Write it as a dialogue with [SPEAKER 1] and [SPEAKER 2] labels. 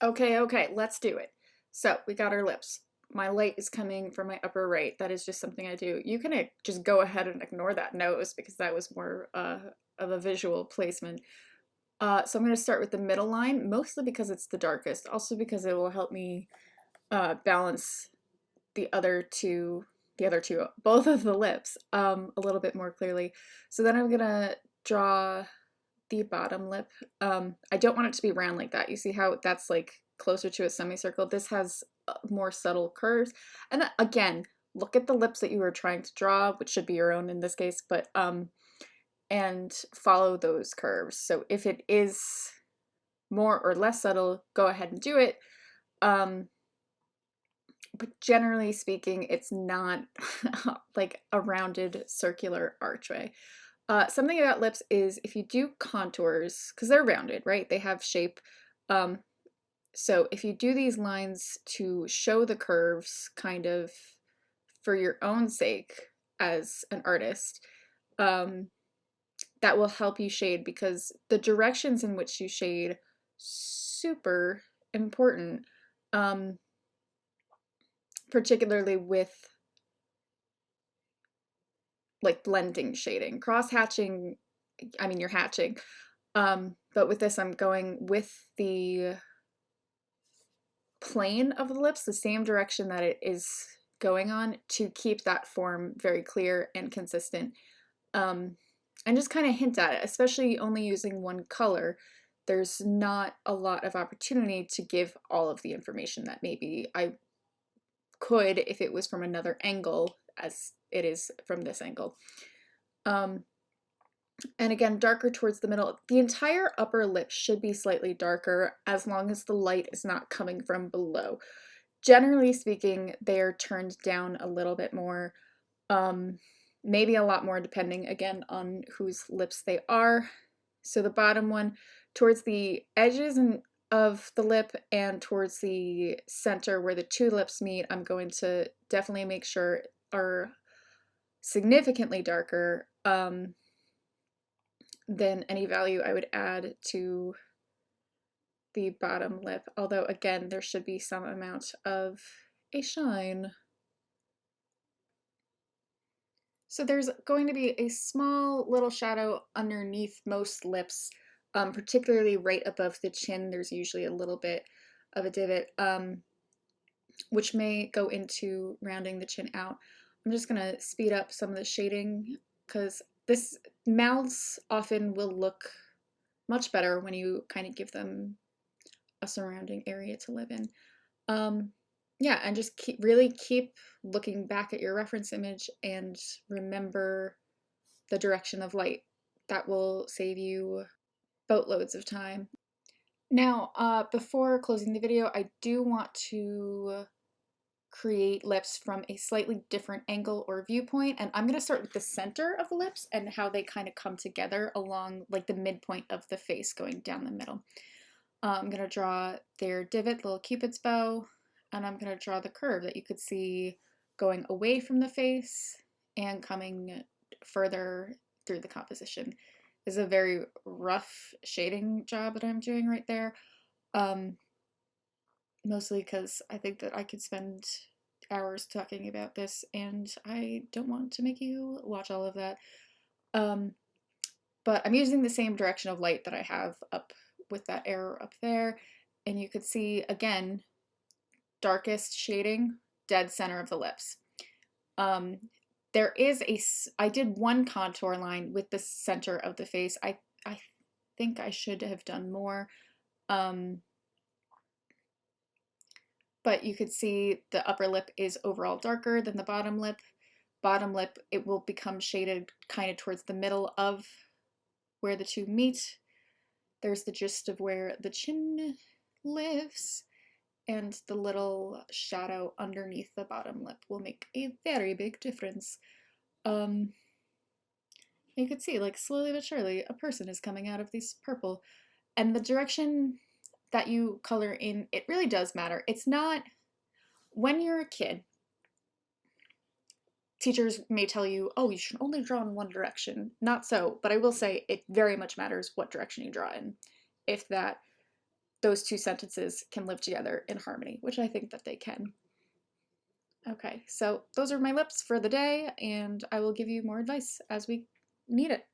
[SPEAKER 1] Okay, let's do it. So we got our lips. My light is coming from my upper right. That is just something I do. You can just go ahead and ignore that nose because that was more of a visual placement. So I'm going to start with the middle line, mostly because it's the darkest, also because it will help me balance the other two, both of the lips, a little bit more clearly. So then I'm gonna draw the bottom lip. I don't want it to be round like that. You see how that's like closer to a semicircle? This has more subtle curves. And again, look at the lips that you were trying to draw, which should be your own in this case, but and follow those curves. So if it is more or less subtle, go ahead and do it. Um, but generally speaking, it's not like a rounded circular archway. Something about lips is if you do contours, because they're rounded, right? They have shape. Um, so if you do these lines to show the curves kind of for your own sake as an artist, um, that will help you shade because the directions in which you shade super important, um, particularly with like blending shading. Cross hatching, I mean, you're hatching. But with this, I'm going with the plane of the lips, the same direction that it is going on to keep that form very clear and consistent. Um, and just kind of hint at it, especially only using one color. There's not a lot of opportunity to give all of the information that maybe I could if it was from another angle, as it is from this angle. Um, And again, darker towards the middle. The entire upper lip should be slightly darker as long as the light is not coming from below. Generally speaking, they're turned down a little bit more, um, maybe a lot more depending again on whose lips they are. So the bottom one, towards the edges of the lip and towards the center where the two lips meet, I'm going to definitely make sure are significantly darker. Than any value I would add to the bottom lip. Although again, there should be some amount of a shine. So there's going to be a small little shadow underneath most lips, particularly right above the chin. There's usually a little bit of a divot, which may go into rounding the chin out. I'm just going to speed up some of the shading because this mouths often will look much better when you kind of give them a surrounding area to live in. Um, yeah, and just really keep looking back at your reference image and remember the direction of light. That will save you boatloads of time. Now, before closing the video, I do want to create lips from a slightly different angle or viewpoint, and I'm going to start with the center of the lips and how they kind of come together along like the midpoint of the face going down the middle. I'm going to draw their divot, little cupid's bow, and I'm going to draw the curve that you could see going away from the face and coming further through the composition. This is a very rough shading job that I'm doing right there, um, mostly because I think that I could spend hours talking about this and I don't want to make you watch all of that. Um, but I'm using the same direction of light that I have up with that arrow up there. And you could see, again, darkest shading, dead center of the lips. Um, there is I did one contour line with the center of the face. I think I should have done more. Um, but you could see the upper lip is overall darker than the bottom lip. Bottom lip, it will become shaded kind of towards the middle of where the two meet. There's the gist of where the chin lives, and the little shadow underneath the bottom lip will make a very big difference. Um, you could see, like, slowly but surely, a person is coming out of this purple. And the direction that you color in, it really does matter. It's not, when you're a kid, teachers may tell you, oh, you should only draw in one direction. Not so, but I will say it very much matters what direction you draw in. If that those two sentences can live together in harmony, which I think that they can. Okay, so those are my lips for the day, and I will give you more advice as we need it.